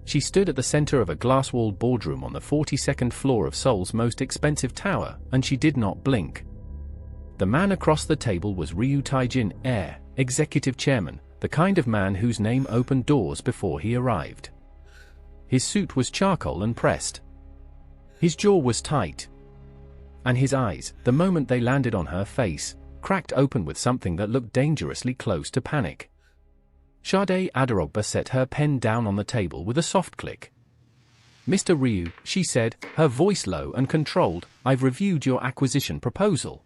She stood at the center of a glass-walled boardroom on the 42nd floor of Seoul's most expensive tower, and she did not blink. The man across the table was Ryu Taejin, heir, executive chairman, the kind of man whose name opened doors before he arrived. His suit was charcoal and pressed. His jaw was tight. And his eyes, the moment they landed on her face, cracked open with something that looked dangerously close to panic. Sade Aderogba set her pen down on the table with a soft click. "Mr. Ryu," she said, her voice low and controlled, "I've reviewed your acquisition proposal.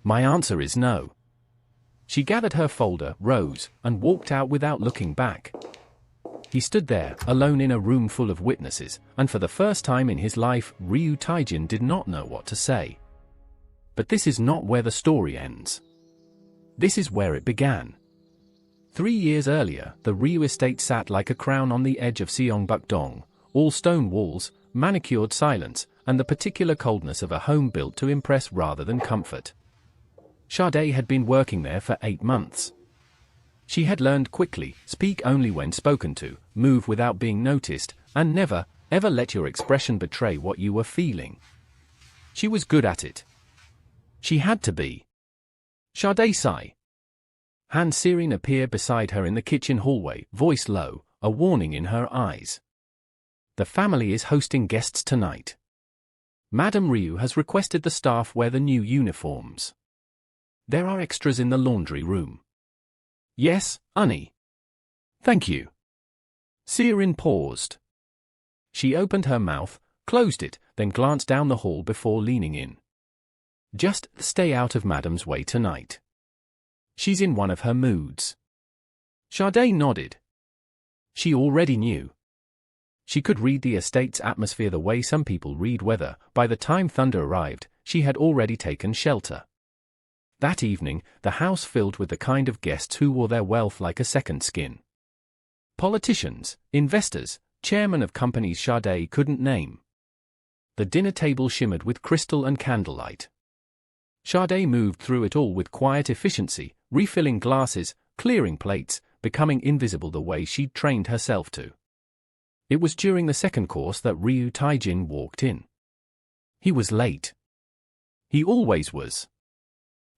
My answer is no." She gathered her folder, rose, and walked out without looking back. He stood there, alone in a room full of witnesses, and for the first time in his life, Ryu Taejin did not know what to say. But this is not where the story ends. This is where it began. 3 years earlier, the Ryu estate sat like a crown on the edge of Seongbuk-dong, all stone walls, manicured silence, and the particular coldness of a home built to impress rather than comfort. Sade had been working there for 8 months. She had learned quickly, speak only when spoken to, move without being noticed, and never, ever let your expression betray what you were feeling. She was good at it. She had to be. Sade sigh. Han Sirin appeared beside her in the kitchen hallway, voice low, a warning in her eyes. "The family is hosting guests tonight. Madame Ryu has requested the staff wear the new uniforms. There are extras in the laundry room." "Yes, Unnie." "Thank you." Sirin paused. She opened her mouth, closed it, then glanced down the hall before leaning in. "Just stay out of Madame's way tonight. She's in one of her moods." Sade nodded. She already knew. She could read the estate's atmosphere the way some people read weather. By the time thunder arrived, she had already taken shelter. That evening, the house filled with the kind of guests who wore their wealth like a second skin. Politicians, investors, chairmen of companies Sade couldn't name. The dinner table shimmered with crystal and candlelight. Sade moved through it all with quiet efficiency, refilling glasses, clearing plates, becoming invisible the way she'd trained herself to. It was during the second course that Ryu Taejin walked in. He was late. He always was.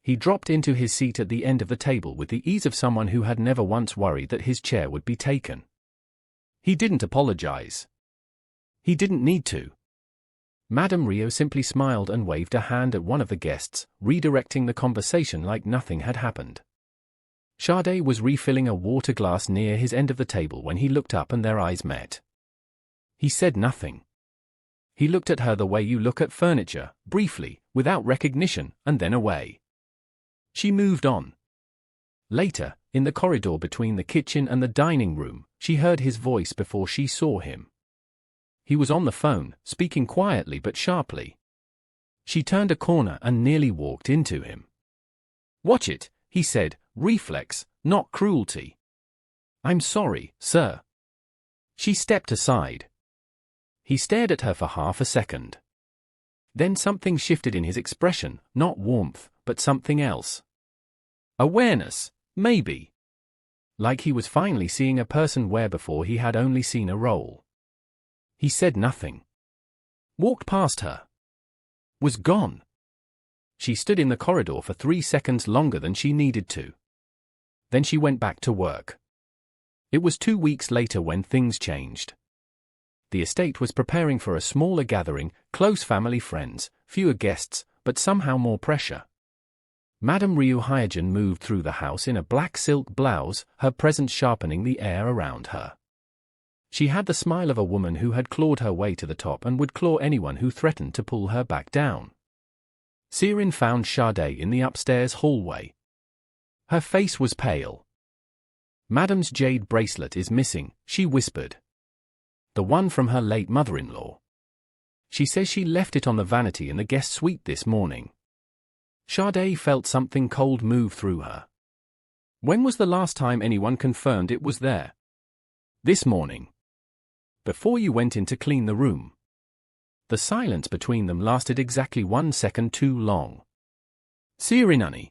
He dropped into his seat at the end of the table with the ease of someone who had never once worried that his chair would be taken. He didn't apologize. He didn't need to. Madame Ryu simply smiled and waved a hand at one of the guests, redirecting the conversation like nothing had happened. Sade was refilling a water glass near his end of the table when he looked up and their eyes met. He said nothing. He looked at her the way you look at furniture, briefly, without recognition, and then away. She moved on. Later, in the corridor between the kitchen and the dining room, she heard his voice before she saw him. He was on the phone, speaking quietly but sharply. She turned a corner and nearly walked into him. "Watch it," he said, reflex, not cruelty. "I'm sorry, sir." She stepped aside. He stared at her for half a second. Then something shifted in his expression, not warmth, but something else. Awareness, maybe. Like he was finally seeing a person where before he had only seen a role. He said nothing. Walked past her. Was gone. She stood in the corridor for 3 seconds longer than she needed to. Then she went back to work. It was 2 weeks later when things changed. The estate was preparing for a smaller gathering, close family friends, fewer guests, but somehow more pressure. Madame Ryu Taejin moved through the house in a black silk blouse, her presence sharpening the air around her. She had the smile of a woman who had clawed her way to the top and would claw anyone who threatened to pull her back down. Sirin found Sade in the upstairs hallway. Her face was pale. "Madame's jade bracelet is missing," she whispered. "The one from her late mother-in-law. She says she left it on the vanity in the guest suite this morning." Sade felt something cold move through her. When was the last time anyone confirmed it was there? "This morning. Before you went in to clean the room." The silence between them lasted exactly 1 second too long. "Sirinani."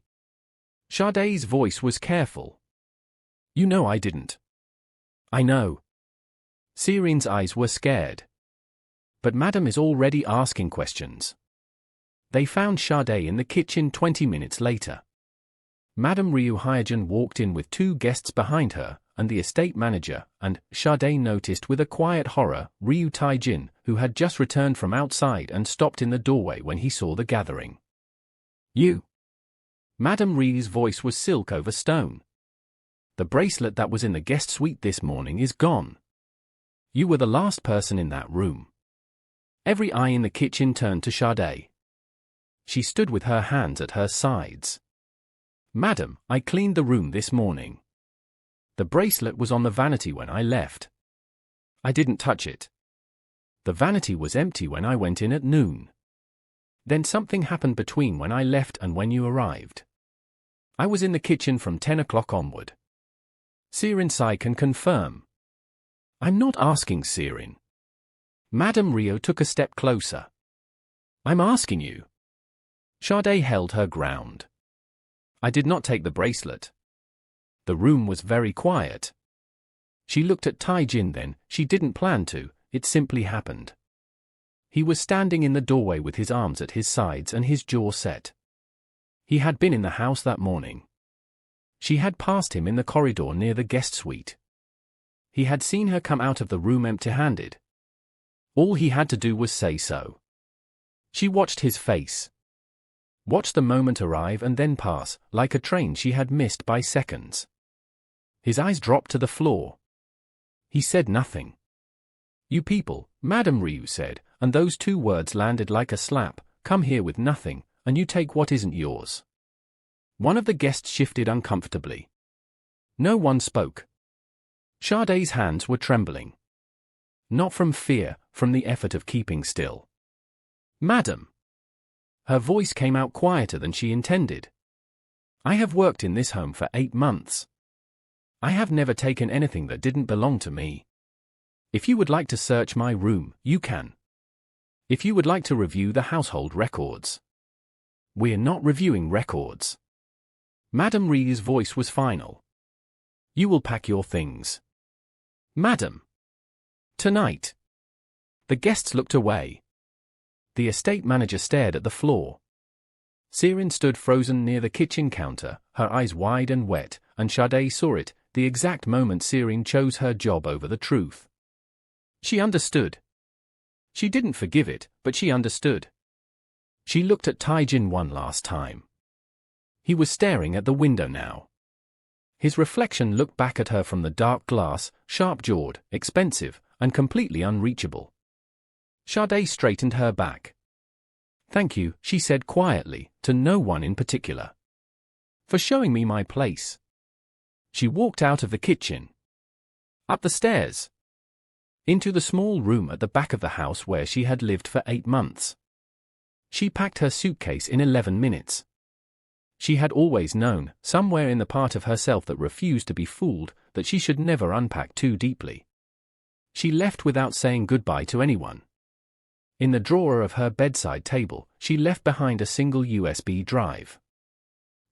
Sade's voice was careful. "You know I didn't." "I know." Seren's eyes were scared. But Madam is already asking questions. They found Sade in the kitchen 20 minutes later. Madam Ryu Taejin walked in with 2 guests behind her, and the estate manager, and Sade noticed with a quiet horror Ryu Taejin, who had just returned from outside and stopped in the doorway when he saw the gathering. You? Madam Ryu's voice was silk over stone. The bracelet that was in the guest suite this morning is gone. You were the last person in that room. Every eye in the kitchen turned to Sade. She stood with her hands at her sides. Madam, I cleaned the room this morning. The bracelet was on the vanity when I left. I didn't touch it. The vanity was empty when I went in at noon. Then something happened between when I left and when you arrived. I was in the kitchen from 10 o'clock onward. Seren Sai can confirm. I'm not asking Seren. Madam Ryu took a step closer. I'm asking you. Sade held her ground. I did not take the bracelet. The room was very quiet. She looked at Taejin then. She didn't plan to, it simply happened. He was standing in the doorway with his arms at his sides and his jaw set. He had been in the house that morning. She had passed him in the corridor near the guest suite. He had seen her come out of the room empty-handed. All he had to do was say so. She watched his face. Watched the moment arrive and then pass, like a train she had missed by seconds. His eyes dropped to the floor. He said nothing. You people, Madam Ryu said, and those 2 words landed like a slap, come here with nothing, and you take what isn't yours. One of the guests shifted uncomfortably. No one spoke. Sade's hands were trembling. Not from fear, from the effort of keeping still. Madam. Her voice came out quieter than she intended. I have worked in this home for 8 months. I have never taken anything that didn't belong to me. If you would like to search my room, you can. If you would like to review the household records. We're not reviewing records. Madam Ryu's voice was final. You will pack your things. Madam. Tonight. The guests looked away. The estate manager stared at the floor. Seren stood frozen near the kitchen counter, her eyes wide and wet, and Sade saw it, the exact moment Seren chose her job over the truth. She understood. She didn't forgive it, but she understood. She looked at Taejin one last time. He was staring at the window now. His reflection looked back at her from the dark glass, sharp-jawed, expensive, and completely unreachable. Sade straightened her back. Thank you, she said quietly, to no one in particular. For showing me my place. She walked out of the kitchen. Up the stairs. Into the small room at the back of the house where she had lived for 8 months. She packed her suitcase in 11 minutes. She had always known, somewhere in the part of herself that refused to be fooled, that she should never unpack too deeply. She left without saying goodbye to anyone. In the drawer of her bedside table, she left behind a single USB drive.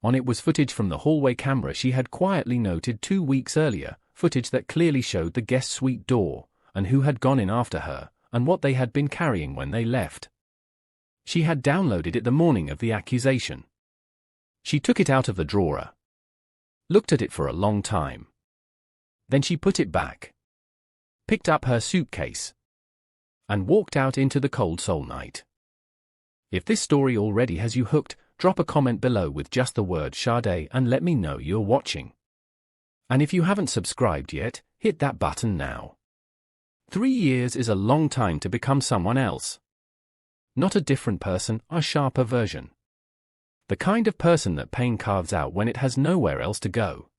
On it was footage from the hallway camera she had quietly noted 2 weeks earlier, footage that clearly showed the guest suite door, and who had gone in after her, and what they had been carrying when they left. She had downloaded it the morning of the accusation. She took it out of the drawer. Looked at it for a long time. Then she put it back. Picked up her suitcase. And walked out into the cold Seoul night. If this story already has you hooked, drop a comment below with just the word Sade and let me know you're watching. And if you haven't subscribed yet, hit that button now. 3 years is a long time to become someone else. Not a different person, a sharper version. The kind of person that pain carves out when it has nowhere else to go.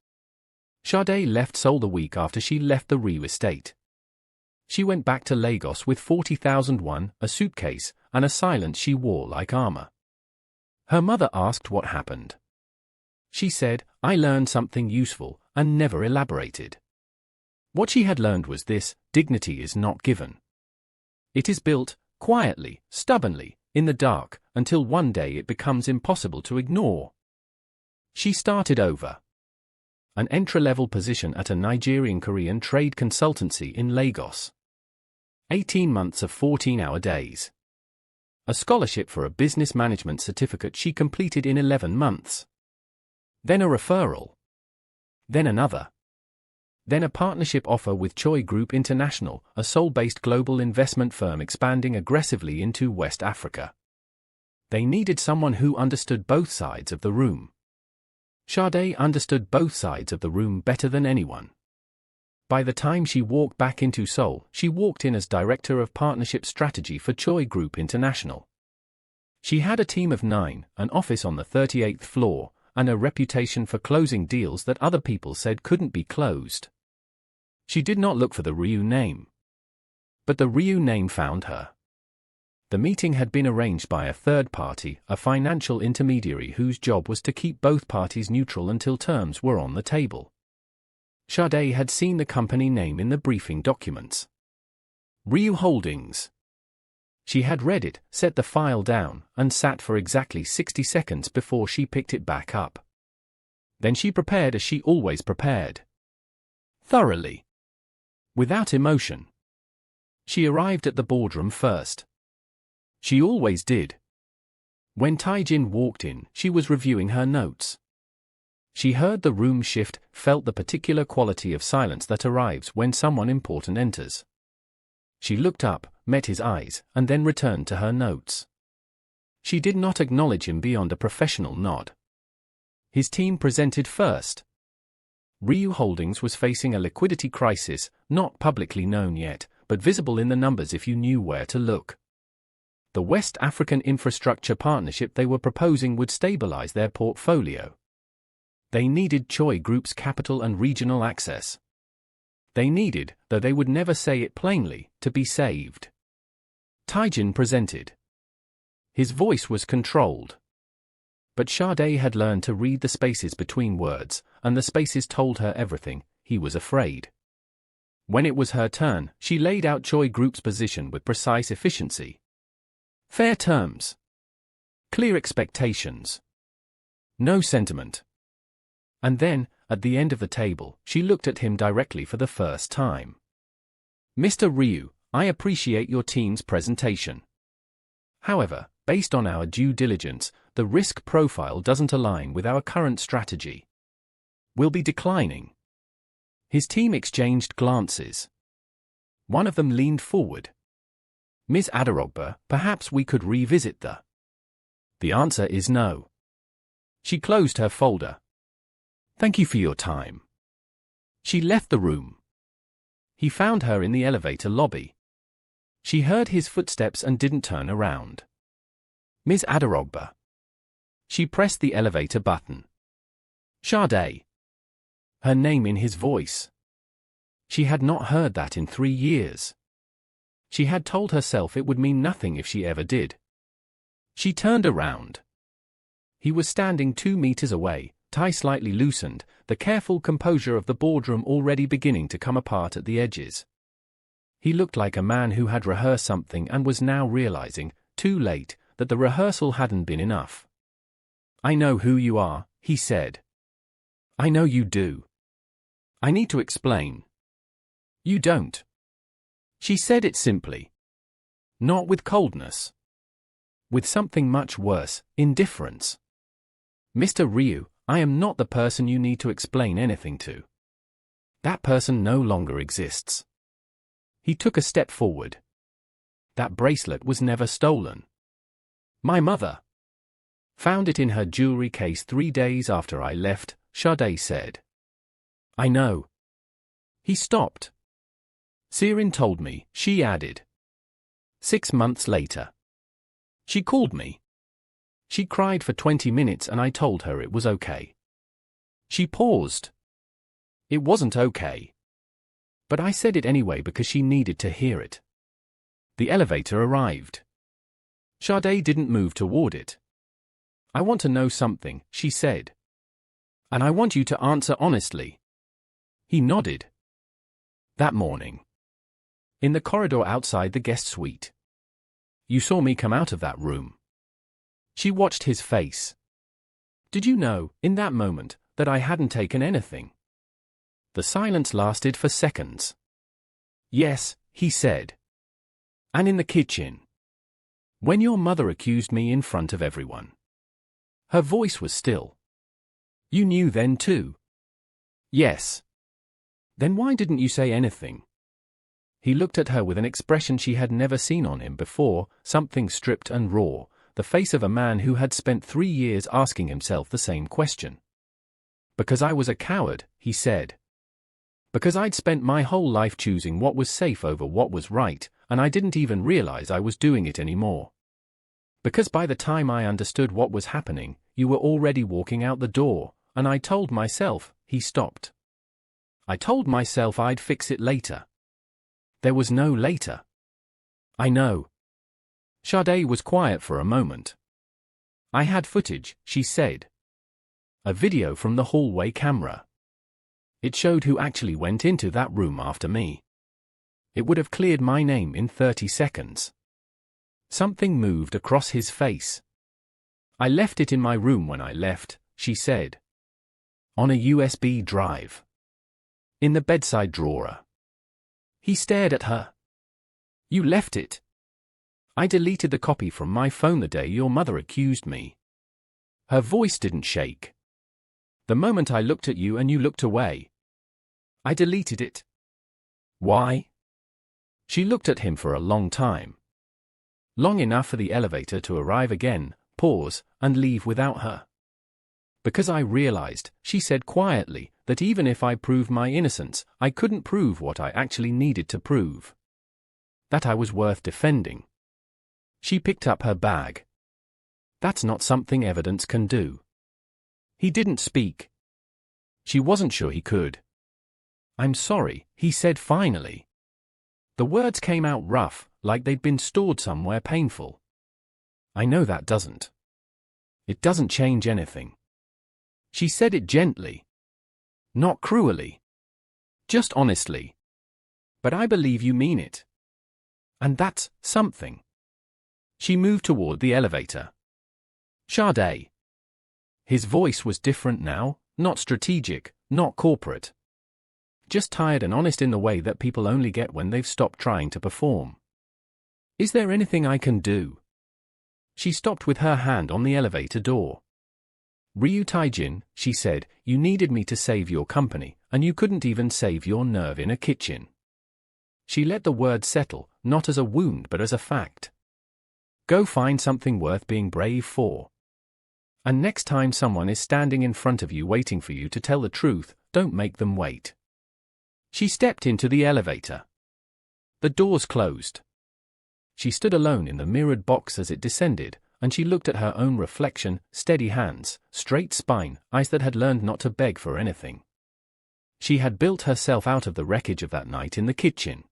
Sade left Seoul the week after she left the Ryu estate. She went back to Lagos with 40,000 won, a suitcase, and a silence she wore like armor. Her mother asked what happened. She said, I learned something useful, and never elaborated. What she had learned was this: dignity is not given. It is built, quietly, stubbornly, in the dark, until one day it becomes impossible to ignore. She started over. An entry-level position at a Nigerian-Korean trade consultancy in Lagos. 18 months of 14-hour days. A scholarship for a business management certificate she completed in 11 months. Then a referral. Then another. Then a partnership offer with Choi Group International, a Seoul-based global investment firm expanding aggressively into West Africa. They needed someone who understood both sides of the room. Sade understood both sides of the room better than anyone. By the time she walked back into Seoul, she walked in as Director of Partnership Strategy for Choi Group International. She had a team of 9, an office on the 38th floor, and a reputation for closing deals that other people said couldn't be closed. She did not look for the Ryu name. But the Ryu name found her. The meeting had been arranged by a third party, a financial intermediary whose job was to keep both parties neutral until terms were on the table. Sade had seen the company name in the briefing documents. Ryu Holdings. She had read it, set the file down, and sat for exactly 60 seconds before she picked it back up. Then she prepared as she always prepared. Thoroughly. Without emotion. She arrived at the boardroom first. She always did. When Taejin walked in, she was reviewing her notes. She heard the room shift, felt the particular quality of silence that arrives when someone important enters. She looked up, met his eyes, and then returned to her notes. She did not acknowledge him beyond a professional nod. His team presented first. Ryu Holdings was facing a liquidity crisis, not publicly known yet, but visible in the numbers if you knew where to look. The West African infrastructure partnership they were proposing would stabilize their portfolio. They needed Choi Group's capital and regional access. They needed, though they would never say it plainly, to be saved. Taejin presented. His voice was controlled. But Sade had learned to read the spaces between words, and the spaces told her everything. He was afraid. When it was her turn, she laid out Choi Group's position with precise efficiency. Fair terms. Clear expectations. No sentiment. And then, at the end of the table, she looked at him directly for the first time. Mr. Ryu, I appreciate your team's presentation. However, based on our due diligence, the risk profile doesn't align with our current strategy. We'll be declining. His team exchanged glances. One of them leaned forward. Ms. Aderogba, perhaps we could revisit the... The answer is no. She closed her folder. Thank you for your time. She left the room. He found her in the elevator lobby. She heard his footsteps and didn't turn around. Ms. Aderogba. She pressed the elevator button. Sade. Her name in his voice. She had not heard that in 3 years. She had told herself it would mean nothing if she ever did. She turned around. He was standing 2 meters away, tie slightly loosened, the careful composure of the boardroom already beginning to come apart at the edges. He looked like a man who had rehearsed something and was now realizing, too late, that the rehearsal hadn't been enough. I know who you are, he said. I know you do. I need to explain. You don't. She said it simply. Not with coldness. With something much worse, indifference. Mr. Ryu, I am not the person you need to explain anything to. That person no longer exists. He took a step forward. That bracelet was never stolen. My mother found it in her jewelry case 3 days after I left, Sade said. I know. He stopped. Sirin told me, she added. 6 months later. She called me. She cried for 20 minutes and I told her it was okay. She paused. It wasn't okay. But I said it anyway because she needed to hear it. The elevator arrived. Sade didn't move toward it. I want to know something, she said. And I want you to answer honestly. He nodded. That morning. In the corridor outside the guest suite. You saw me come out of that room. She watched his face. Did you know, in that moment, that I hadn't taken anything? The silence lasted for seconds. "Yes," he said. "And in the kitchen. When your mother accused me in front of everyone." Her voice was still. "You knew then too?" "Yes." "Then why didn't you say anything?" He looked at her with an expression she had never seen on him before, something stripped and raw, the face of a man who had spent 3 years asking himself the same question. "Because I was a coward," he said. "Because I'd spent my whole life choosing what was safe over what was right, and I didn't even realize I was doing it anymore. Because by the time I understood what was happening, you were already walking out the door, and I told myself," he stopped. "I told myself I'd fix it later. There was no later." "I know." Sade was quiet for a moment. "I had footage," she said. "A video from the hallway camera. It showed who actually went into that room after me. It would have cleared my name in 30 seconds. Something moved across his face. "I left it in my room when I left," she said. "On a USB drive. In the bedside drawer." He stared at her. "You left it?" "I deleted the copy from my phone the day your mother accused me." Her voice didn't shake. "The moment I looked at you and you looked away. I deleted it." "Why?" She looked at him for a long time. Long enough for the elevator to arrive again, pause, and leave without her. "Because I realized," she said quietly, "that even if I proved my innocence, I couldn't prove what I actually needed to prove. That I was worth defending." She picked up her bag. "That's not something evidence can do." He didn't speak. She wasn't sure he could. "I'm sorry," he said finally. The words came out rough, like they'd been stored somewhere painful. "I know that doesn't. It doesn't change anything." She said it gently. Not cruelly. Just honestly. "But I believe you mean it. And that's something." She moved toward the elevator. "Sade." His voice was different now, not strategic, not corporate. Just tired and honest in the way that people only get when they've stopped trying to perform. "Is there anything I can do?" She stopped with her hand on the elevator door. "Ryu Taejin," she said, "you needed me to save your company, and you couldn't even save your nerve in a kitchen." She let the word settle, not as a wound but as a fact. Go find something worth being brave for. And next time someone is standing in front of you waiting for you to tell the truth, don't make them wait. She stepped into the elevator. The doors closed. She stood alone in the mirrored box as it descended, and she looked at her own reflection, steady hands, straight spine, eyes that had learned not to beg for anything. She had built herself out of the wreckage of that night in the kitchen.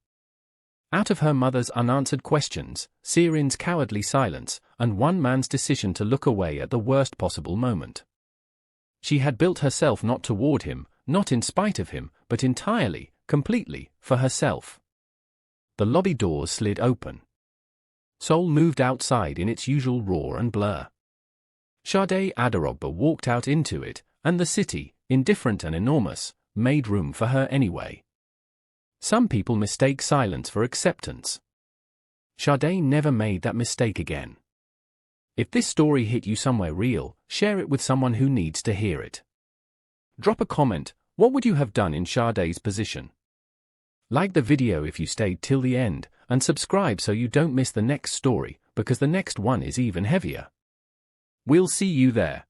Out of her mother's unanswered questions, Sirin's cowardly silence, and one man's decision to look away at the worst possible moment. She had built herself not toward him, not in spite of him, but entirely, completely, for herself. The lobby doors slid open. Seoul moved outside in its usual roar and blur. Sade Aderogba walked out into it, and the city, indifferent and enormous, made room for her anyway. Some people mistake silence for acceptance. Sade never made that mistake again. If this story hit you somewhere real, share it with someone who needs to hear it. Drop a comment. What would you have done in Sade's position? Like the video if you stayed till the end, and subscribe so you don't miss the next story, because the next one is even heavier. We'll see you there.